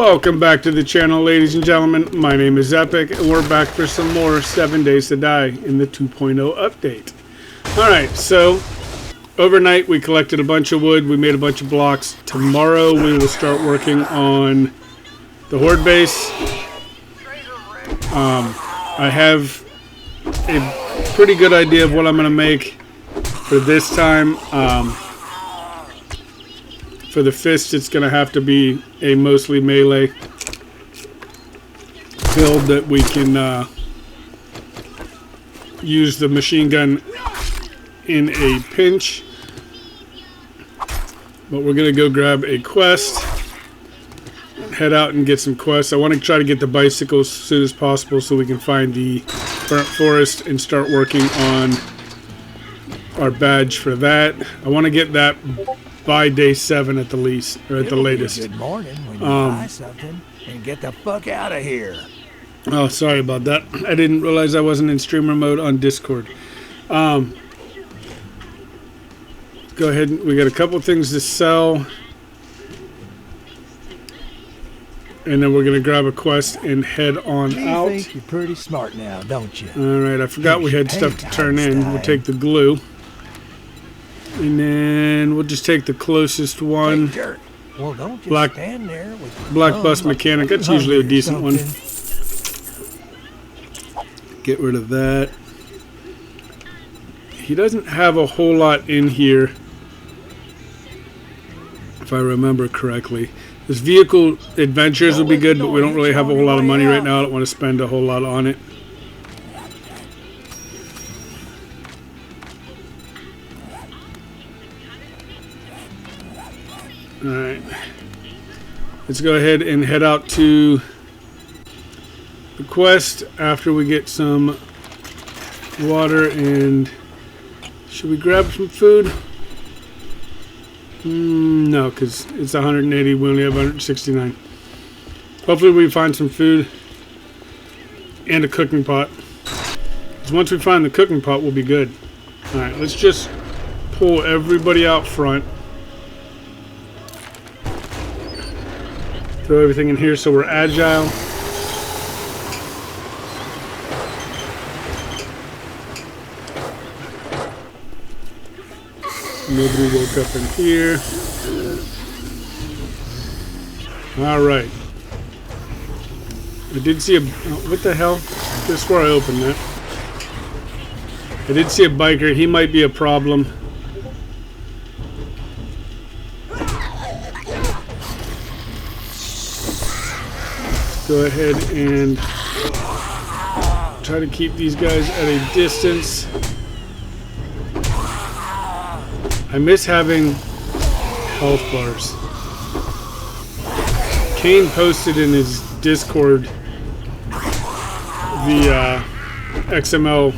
Welcome back to the channel, ladies and gentlemen. My name is Epic, and we're back for some more 7 Days to Die in the 2.0 update. Alright, so overnight we collected a bunch of wood, we made a bunch of blocks. Tomorrow we will start working on the horde base. I have a pretty good idea of what I'm going to make for this time. For the fist, it's going to have to be a mostly melee build that we can use the machine gun in a pinch. But we're going to go grab a quest and head out and get some quests. I want to try to get the bicycles as soon as possible so we can find the burnt forest and start working on our badge for that. I want to get that by day 7 at the least, or at the latest. Good morning when you buy something and get the fuck out of here. Oh, sorry about that. I didn't realize I wasn't in streamer mode on Discord. Go ahead. We got a couple things to sell. And then we're going to grab a quest and head on out. You think you're pretty smart now, don't you? Alright, I forgot we had stuff to turn in. We'll take the glue. And then we'll just take the closest one. Hey, well, don't Black, stand there with black bus mechanic. That's usually a decent one. Get rid of that. He doesn't have a whole lot in here, if I remember correctly. This vehicle adventures would be good, but we don't really have a whole lot of money right now. I don't want to spend a whole lot on it. Alright, let's go ahead and head out to the quest after we get some water. And should we grab some food? No, because it's 180, we only have 169. Hopefully we find some food and a cooking pot. Because once we find the cooking pot, we'll be good. Alright, let's just pull everybody out front. Throw everything in here so we're agile. Nobody woke up in here. Alright. I did see a... what the hell? This is where I opened that. I did see a biker. He might be a problem. Go ahead and try to keep these guys at a distance. I miss having health bars. Kane posted in his Discord the XML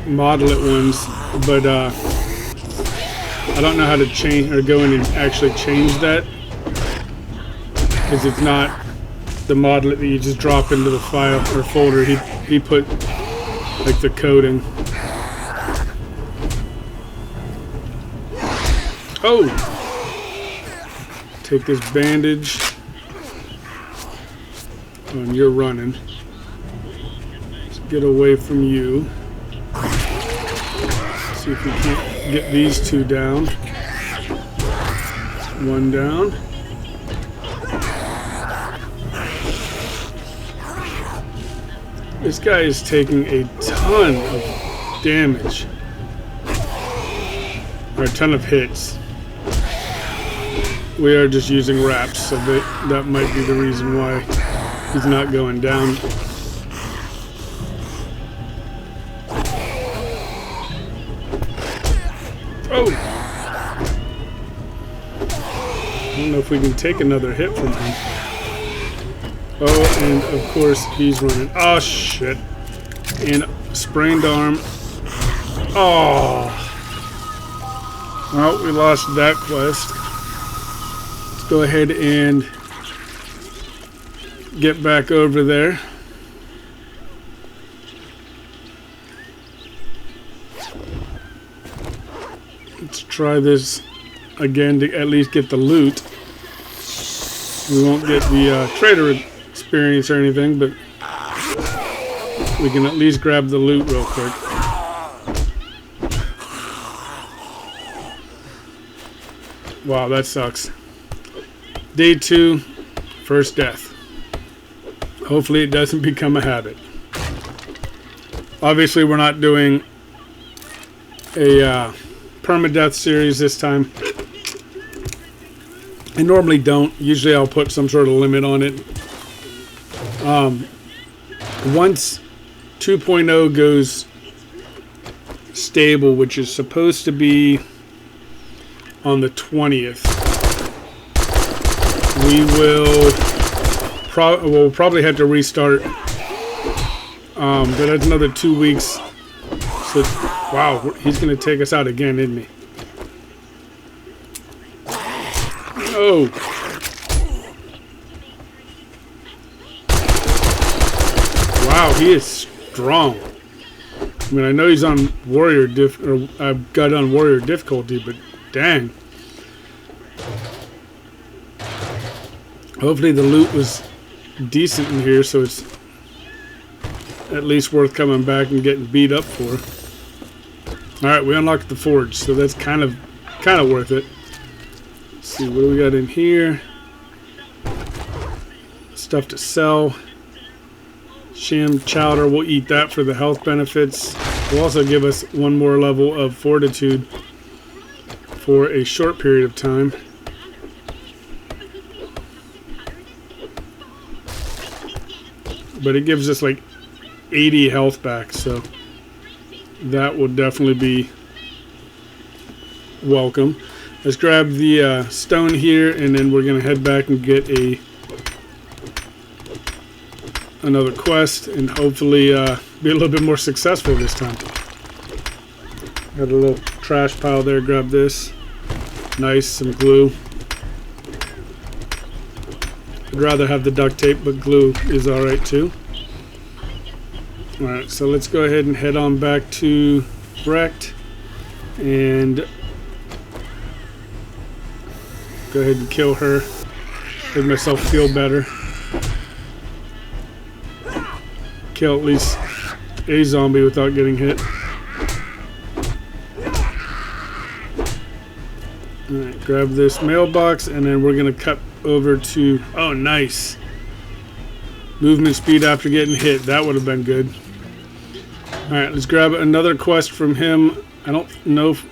model it ones, but I don't know how to change or go in and actually change that. Because it's not the model that you just drop into the file or folder. He put like the code in. Oh! Take this bandage. Oh, and you're running. Let's get away from you. See if we can't get these two down. One down. This guy is taking a ton of damage. Or a ton of hits. We are just using wraps, so that might be the reason why he's not going down. Oh! I don't know if we can take another hit from him. Oh, and of course he's running. Oh, shit. And sprained arm. Oh. Well, we lost that quest. Let's go ahead and get back over there. Let's try this again to at least get the loot. We won't get the trader experience or anything, but we can at least grab the loot real quick. Wow, that sucks. Day 2, first death. Hopefully it doesn't become a habit. Obviously we're not doing a permadeath series this time. I normally don't. Usually I'll put some sort of limit on it. Once 2.0 goes stable, which is supposed to be on the 20th, we'll probably have to restart. But that's another 2 weeks. So, wow, he's going to take us out again, isn't he? Oh. Wow, he is strong. I mean, I know he's on warrior I've got on warrior difficulty, but dang. Hopefully the loot was decent in here, so it's at least worth coming back and getting beat up for. Alright, we unlocked the forge, so that's kind of worth it. Let's see, what do we got in here? Stuff to sell. Sham chowder, we'll eat that for the health benefits. Will also give us one more level of fortitude for a short period of time. But it gives us like 80 health back, so that will definitely be welcome. Let's grab the stone here, and then we're going to head back and get another quest, and hopefully be a little bit more successful this time. Got a little trash pile there, grab this. Nice, some glue. I'd rather have the duct tape, but glue is alright too. Alright, so let's go ahead and head on back to Brecht and go ahead and kill her. Make myself feel better. Kill at least a zombie without getting hit. Alright, grab this mailbox, and then we're going to cut over to... Oh, nice. Movement speed after getting hit. That would have been good. Alright, let's grab another quest from him. I don't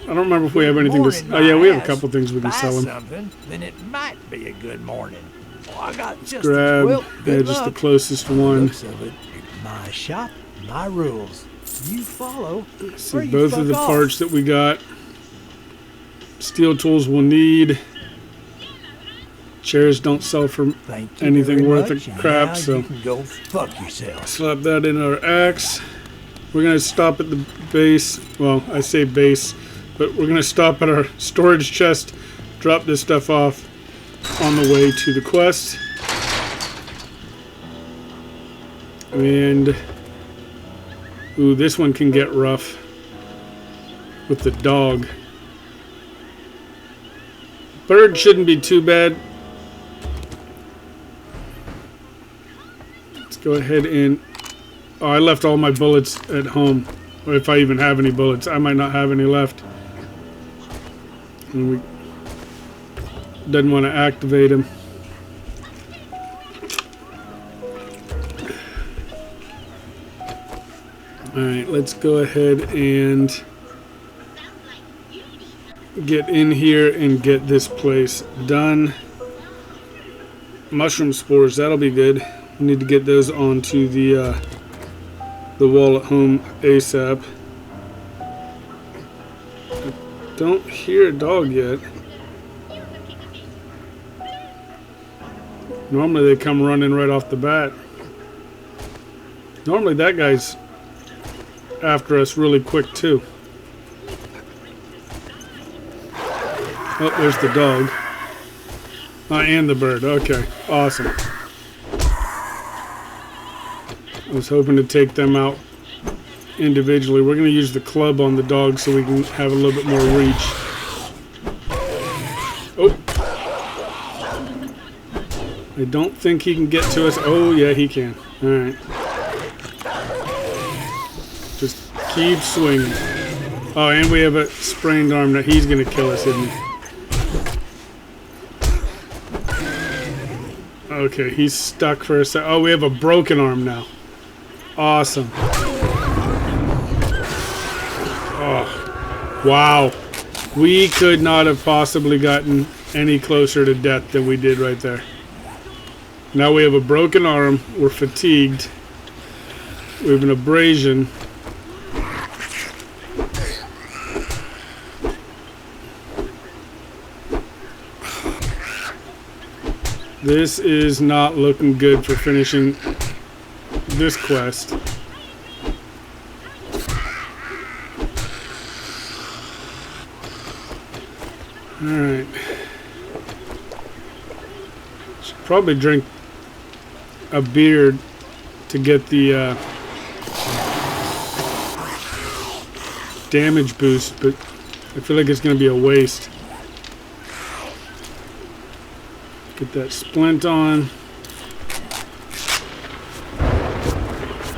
remember if we have anything to... Oh, yeah, we have a couple things we can sell him. Something, then it might be a good morning. Well, I got just grab just the closest one. Looks of it. My shop, my rules. You follow. See both of the parts that we got. Steel tools we'll need. Chairs don't sell for anything worth a crap, so you can go fuck yourself. Slap that in our axe. We're gonna stop at the base. Well, I say base, but we're gonna stop at our storage chest, drop this stuff off on the way to the quest. And ooh, this one can get rough with the dog. Bird shouldn't be too bad. Let's go ahead and... Oh, I left all my bullets at home. Or if I even have any bullets. I might not have any left. And we didn't want to activate him. Alright, let's go ahead and get in here and get this place done. Mushroom spores, that'll be good. We need to get those onto the wall at home ASAP. I don't hear a dog yet. Normally they come running right off the bat. Normally that guy's after us really quick too. Oh, there's the dog. And the bird. Okay, awesome. I was hoping to take them out individually. We're going to use the club on the dog so we can have a little bit more reach. Oh. I don't think he can get to us. Oh, yeah, he can. Alright. Just keep swinging. Oh, and we have a sprained arm that he's going to kill us, isn't he? Okay, he's stuck for a sec. Oh, we have a broken arm now. Awesome. Oh, wow. We could not have possibly gotten any closer to death than we did right there. Now we have a broken arm. We're fatigued. We have an abrasion. This is not looking good for finishing this quest. Alright. Should probably drink a beer to get the damage boost, but I feel like it's going to be a waste. Get that splint on.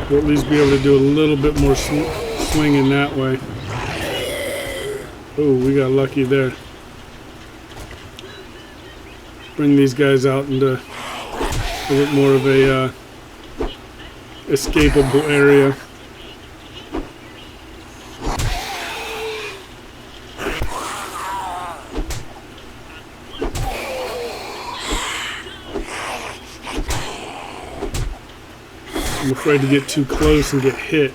We'll at least be able to do a little bit more swinging that way. Oh, we got lucky there. Bring these guys out into a bit more of a escapable area. I'm afraid to get too close and get hit.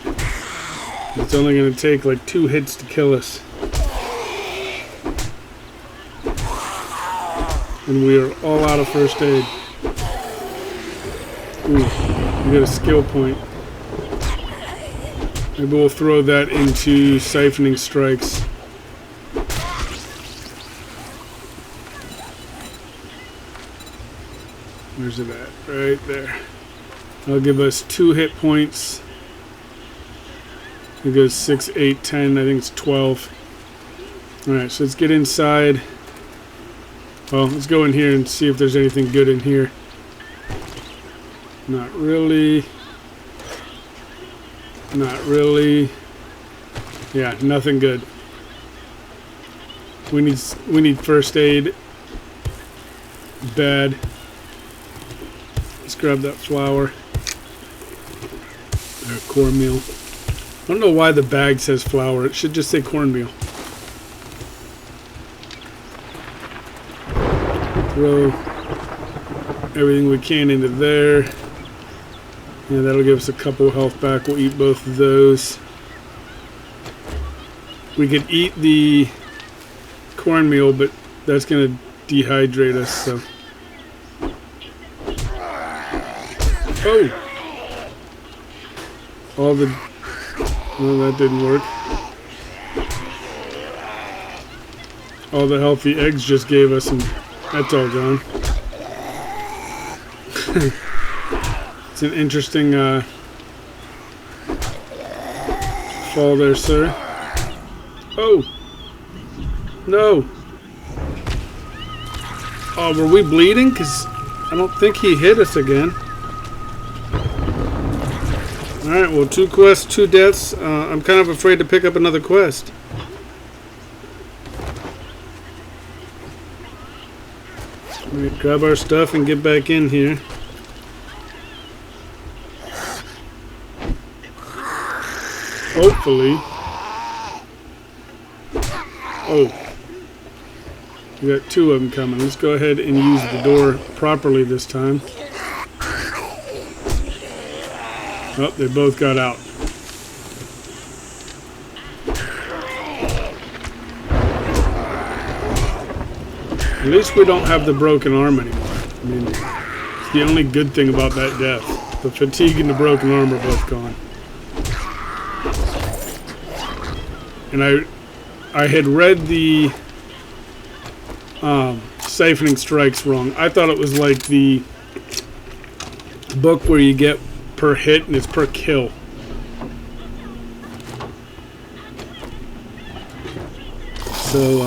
It's only going to take like 2 hits to kill us. And we are all out of first aid. Ooh, we got a skill point. Maybe we'll throw that into siphoning strikes. Where's it at? Right there. That'll give us 2 hit points. It goes 6, 8, 10. I think it's 12. Alright, so let's get inside. Well, let's go in here and see if there's anything good in here. Not really. Not really. Yeah, nothing good. We need first aid. Bad. Let's grab that flour. Cornmeal. I don't know why the bag says flour. It should just say cornmeal. Throw everything we can into there. Yeah, that'll give us a couple health back. We'll eat both of those. We could eat the cornmeal, but that's going to dehydrate us, so. Oh! All the... Well, that didn't work. All the healthy eggs just gave us, and that's all gone. It's an interesting fall there, sir. Oh! No! Oh, were we bleeding? Because I don't think he hit us again. Alright, well, 2 quests, 2 deaths. I'm kind of afraid to pick up another quest. Alright, grab our stuff and get back in here. Hopefully. Oh. We got 2 of them coming. Let's go ahead and use the door properly this time. Oh, they both got out. At least we don't have the broken arm anymore. I mean, it's the only good thing about that death. The fatigue and the broken arm are both gone. And I had read the siphoning strikes wrong. I thought it was like the book where you get per hit and it's per kill. So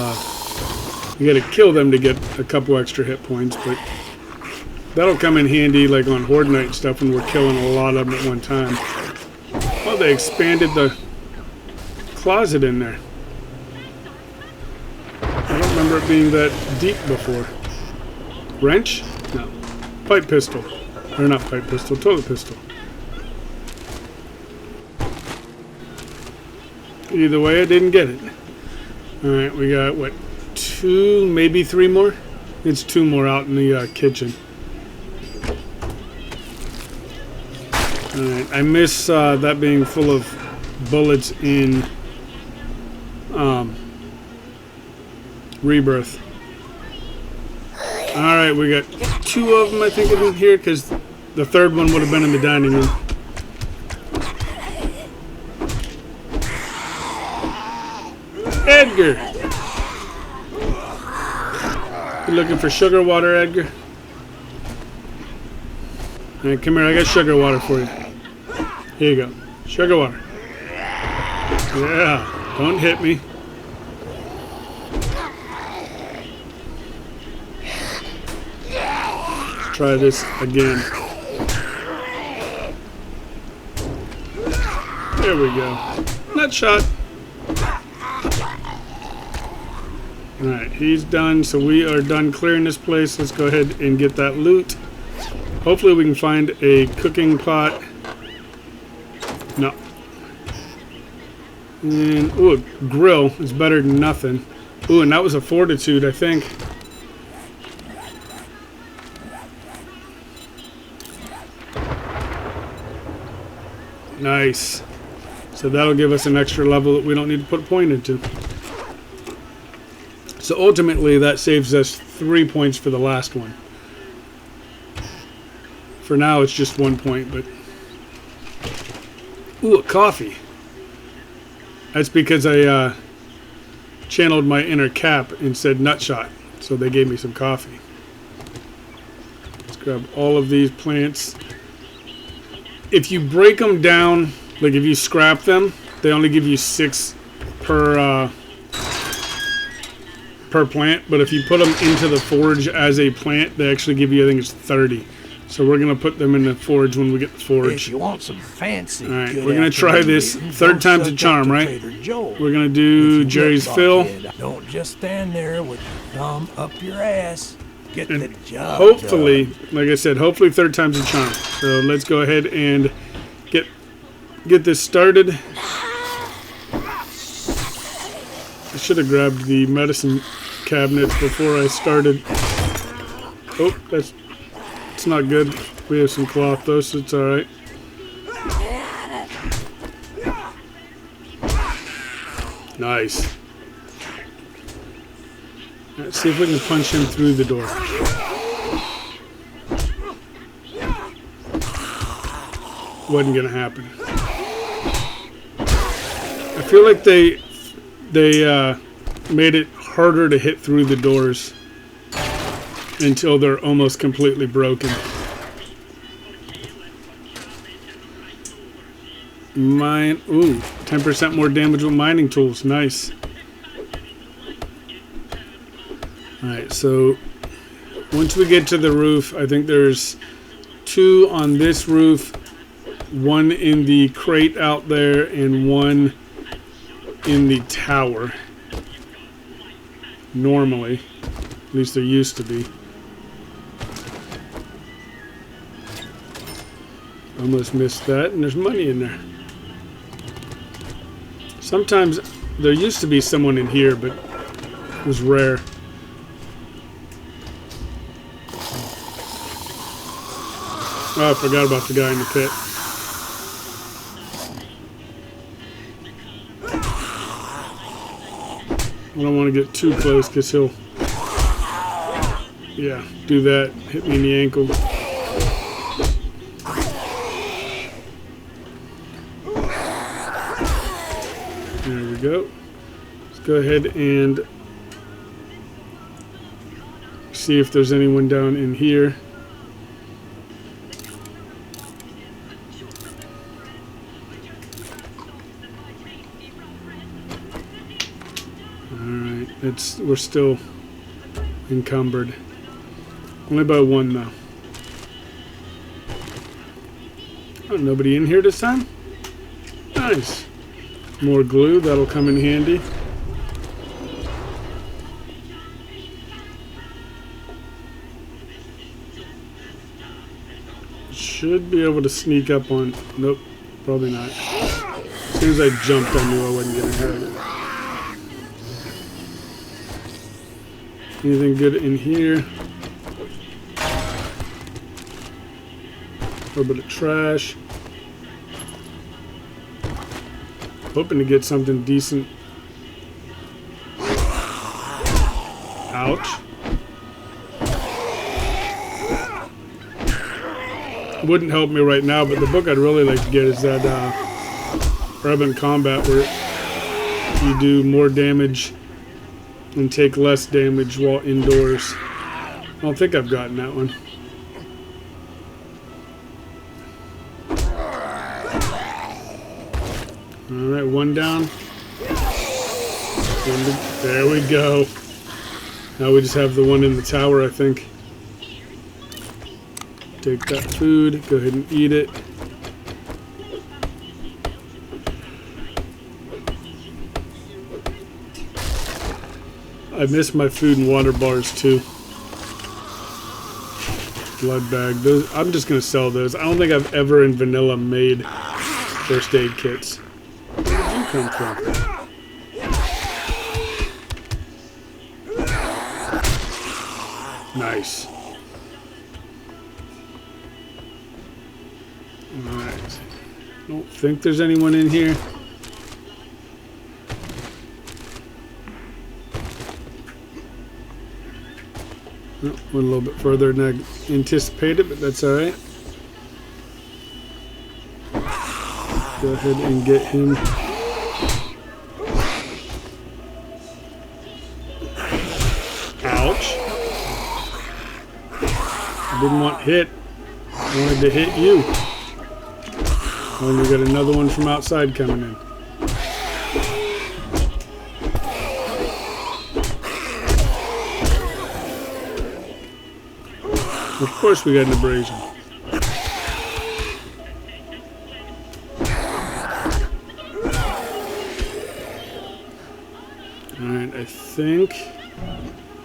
you gotta kill them to get a couple extra hit points, but That'll come in handy like on Horde Night and stuff when we're killing a lot of them at one time. Oh, they expanded the closet in there. I don't remember it being that deep before. Wrench? No. Pipe pistol. Or not pipe pistol, toilet pistol. Either way, I didn't get it. Alright, we got, what, 2, maybe 3 more? It's 2 more out in the kitchen. Alright, I miss that being full of bullets in Rebirth. Alright, we got 2 of them, I think, in here, because the third one would have been in the dining room. Edgar! You looking for sugar water, Edgar? Alright, come here, I got sugar water for you. Here you go. Sugar water. Yeah, don't hit me. Let's try this again. There we go. Nut shot. Alright, he's done, so we are done clearing this place. Let's go ahead and get that loot. Hopefully we can find a cooking pot. No. And, ooh, a grill is better than nothing. Ooh, and that was a fortitude, I think. Nice. So that'll give us an extra level that we don't need to put a point into. So ultimately, that saves us 3 points for the last one. For now, it's just 1 point, but... Ooh, a coffee. That's because I channeled my inner Cap and said nutshot. So they gave me some coffee. Let's grab all of these plants. If you break them down, like if you scrap them, they only give you 6 per plant. But if you put them into the forge as a plant, they actually give you, I think it's 30. So we're going to put them in the forge when we get the forge. If you want some fancy, alright, we're going to try this. 3rd time's a charm, right? We're going to do Jerry's fill. Don't just stand there with your thumb up your ass. Get the job hopefully, done. like I said, hopefully 3rd time's a charm. So let's go ahead and get this started. I should have grabbed the medicine cabinets before I started. Oh, that's not good. We have some cloth though, so it's alright. Nice. Let's see if we can punch him through the door. Wasn't gonna happen. I feel like they made it harder to hit through the doors until they're almost completely broken. Mine, ooh, 10% more damage with mining tools. Nice. Alright, so once we get to the roof, I think there's 2 on this roof, 1 in the crate out there, and 1 in the tower. Normally. At least there used to be. Almost missed that, and there's money in there. Sometimes there used to be someone in here, but it was rare. Oh, I forgot about the guy in the pit. I don't want to get too close because he'll, yeah, do that. Hit me in the ankle. There we go. Let's go ahead and see if there's anyone down in here. Alright, we're still encumbered. Only by 1 though. Oh, nobody in here this time? Nice. More glue, that'll come in handy. Should be able to sneak up on... Nope, probably not. As soon as I jumped, I knew I wasn't getting hurt. Anything good in here? A little bit of trash. Hoping to get something decent. Ouch. Wouldn't help me right now, but the book I'd really like to get is that Urban Combat, where you do more damage and take less damage while indoors. I don't think I've gotten that one. Alright, one down. There we go. Now we just have the one in the tower, I think. Take that food, go ahead and eat it. I miss my food and water bars too. Blood bag. Those, I'm just going to sell those. I don't think I've ever in vanilla made first aid kits. Where did you come from? Nice. Alright. Don't think there's anyone in here. Oh, went a little bit further than I anticipated, but that's alright. Go ahead and get him. Ouch. I didn't want hit. I wanted to hit you. And we got another one from outside coming in. Of course we got an abrasion. Alright, I think...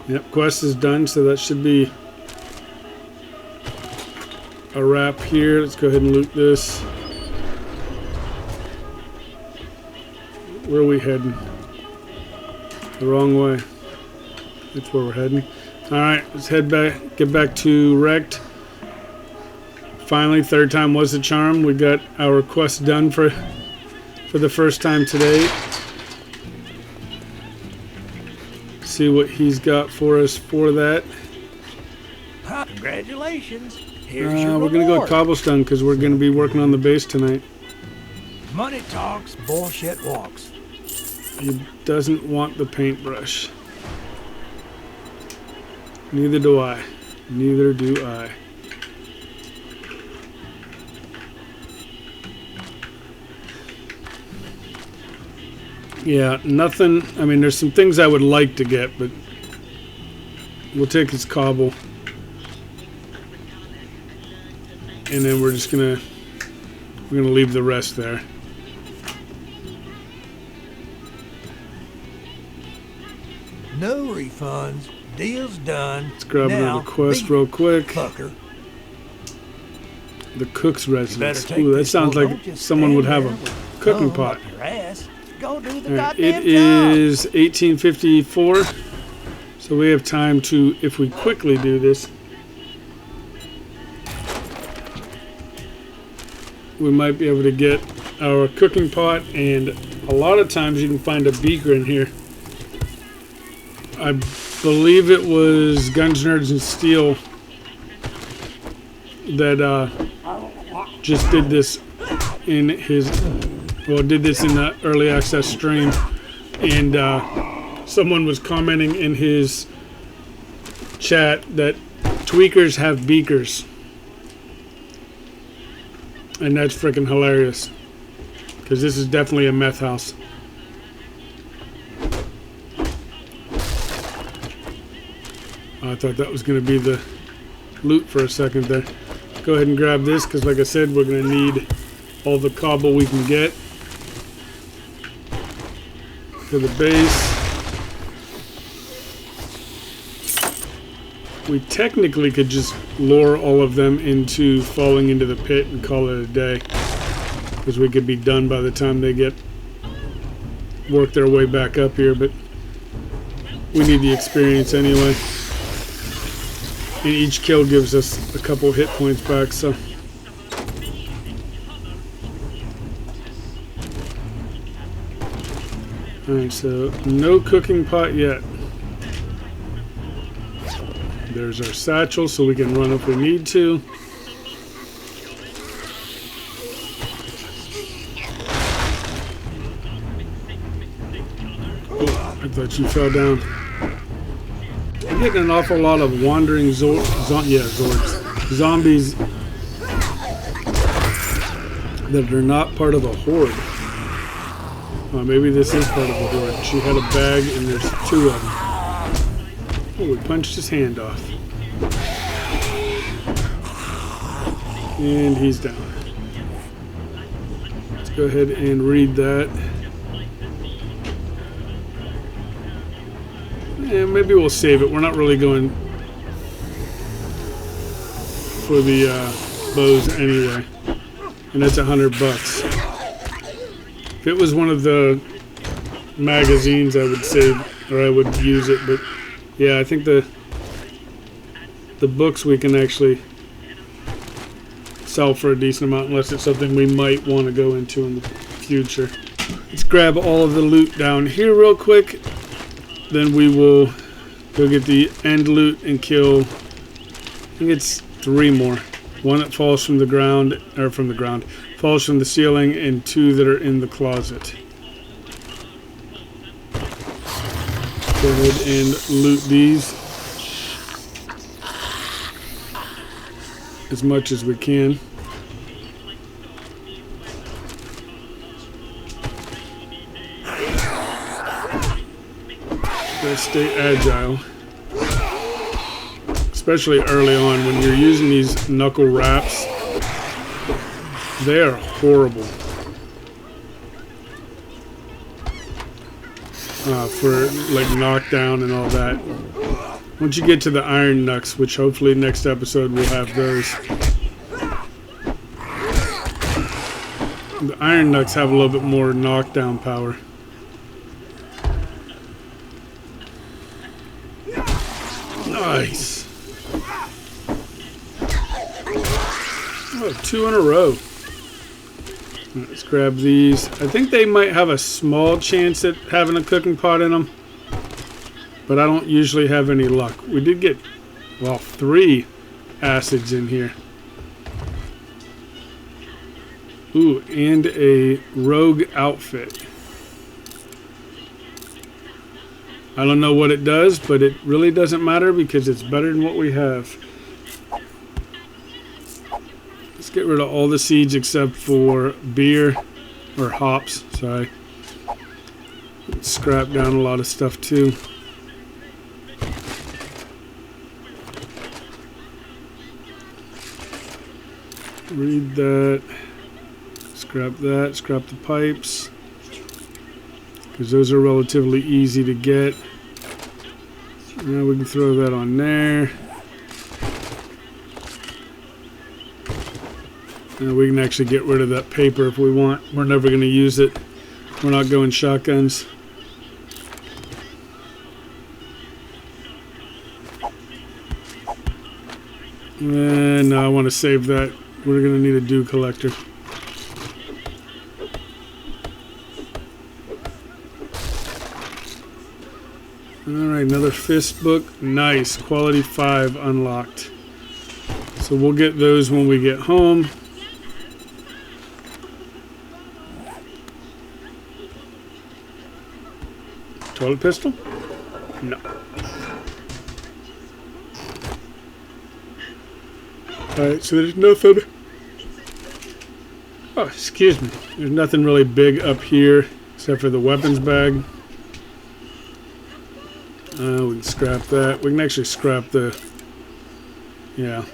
Yep, quest is done, so that should be a wrap here. Let's go ahead and loot this. Where are we heading? The wrong way. That's where we're heading. Alright, let's head back, get back to Wrecked. Finally, third time was the charm. We got our quest done for the first time today. See what he's got for us for that. Congratulations. Here's your we're going to go with Cobblestone because we're going to be working on the base tonight. Money talks, bullshit walks. He doesn't want the paintbrush. Neither do I. Neither do I. Yeah, nothing. I mean, there's some things I would like to get, but we'll take his cobble. And then we're just gonna leave the rest there. No refunds. Deal's done. Let's grab now, another quest real quick. Fucker. The cook's residence. Take Ooh, that this sounds one. like Don't just someone would stand have there a with cooking thumb pot. up your ass. Go do the Right, goddamn it job. is 1854, so we have time to, if we quickly do this, we might be able to get our cooking pot, and a lot of times you can find a beaker in here. I believe it was Guns, Nerds, and Steel that just did this in his... Well, did this in the early access stream, and someone was commenting in his chat that tweakers have beakers, and that's freaking hilarious because this is definitely a meth house. I thought that was going to be the loot for a second there. Go go ahead and grab this because, like I said, we're going to need all the cobble we can get for the base. We technically could just lure all of them into falling into the pit and call it a day, because we could be done by the time they work their way back up here, but we need the experience anyway. And each kill gives us a couple hit points back, so. Alright, so no cooking pot yet. There's our satchel so we can run if we need to. Oh, I thought you fell down. I'm getting an awful lot of wandering zords. Zombies that are not part of a horde. Oh, maybe this is part of a horde. She had a bag and there's 2 of them. Oh, we punched his hand off. And he's down. Let's go ahead and read that. And maybe we'll save it. We're not really going for the bows anyway. And that's $100. If it was one of the magazines, I would save, or I would use it, but yeah, I think the books we can actually sell for a decent amount, unless it's something we might want to go into in the future. Let's grab all of the loot down here real quick. Then we will go get the end loot and kill, I think it's 3 more. 1 that falls from the ground, falls from the ceiling, and 2 that are in the closet. Go ahead and loot these as much as we can. Gotta stay agile, especially early on when you're using these knuckle wraps. They are horrible for like knockdown and all that. Once you get to the iron knucks, which hopefully next episode we'll have those. The iron knucks have a little bit more knockdown power. Nice. Oh, 2 in a row. Let's grab these. I think they might have a small chance at having a cooking pot in them, but I don't usually have any luck. We did get, well, 3 acids in here. Ooh, and a rogue outfit. I don't know what it does, but it really doesn't matter because it's better than what we have. Let's get rid of all the seeds except for beer, or hops, sorry. Let's scrap down a lot of stuff too. Read that. Scrap that, scrap the pipes, because those are relatively easy to get. Now we can throw that on there. And we can actually get rid of that paper if we want. We're never going to use it. We're not going shotguns. And no, I want to save that. We're going to need a dew collector. Alright, another fist book. Nice. Quality 5 unlocked. So we'll get those when we get home. Toilet pistol? No. Alright, so there's nothing. Oh, excuse me. There's nothing really big up here except for the weapons bag. We can scrap that. We can actually scrap the... Yeah.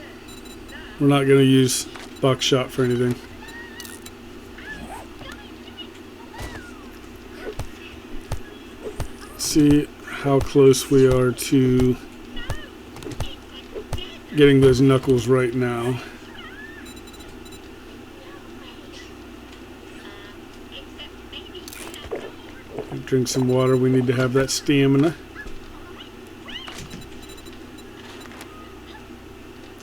We're not going to use buckshot for anything. Let's see how close we are to getting those knuckles right now. Drink some water. We need to have that stamina.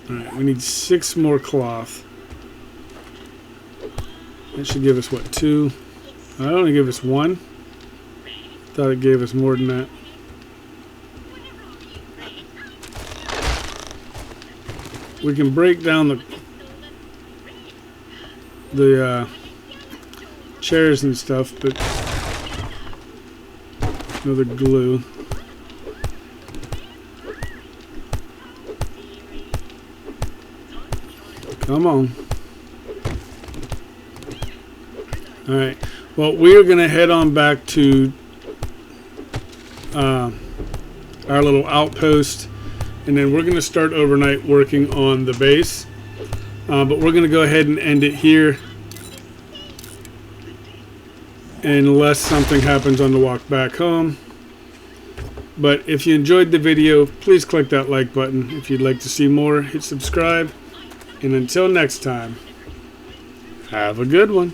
Alright, we need 6 more cloth. That should give us, what, 2? I only give us 1. Thought it gave us more than that. We can break down the chairs and stuff, but another glue. Come on. Alright. Well, we are going to head on back to our little outpost, and then we're going to start overnight working on the base. But we're going to go ahead and end it here, unless something happens on the walk back home. But if you enjoyed the video, please click that like button. If you'd like to see more, hit subscribe. And until next time, have a good one.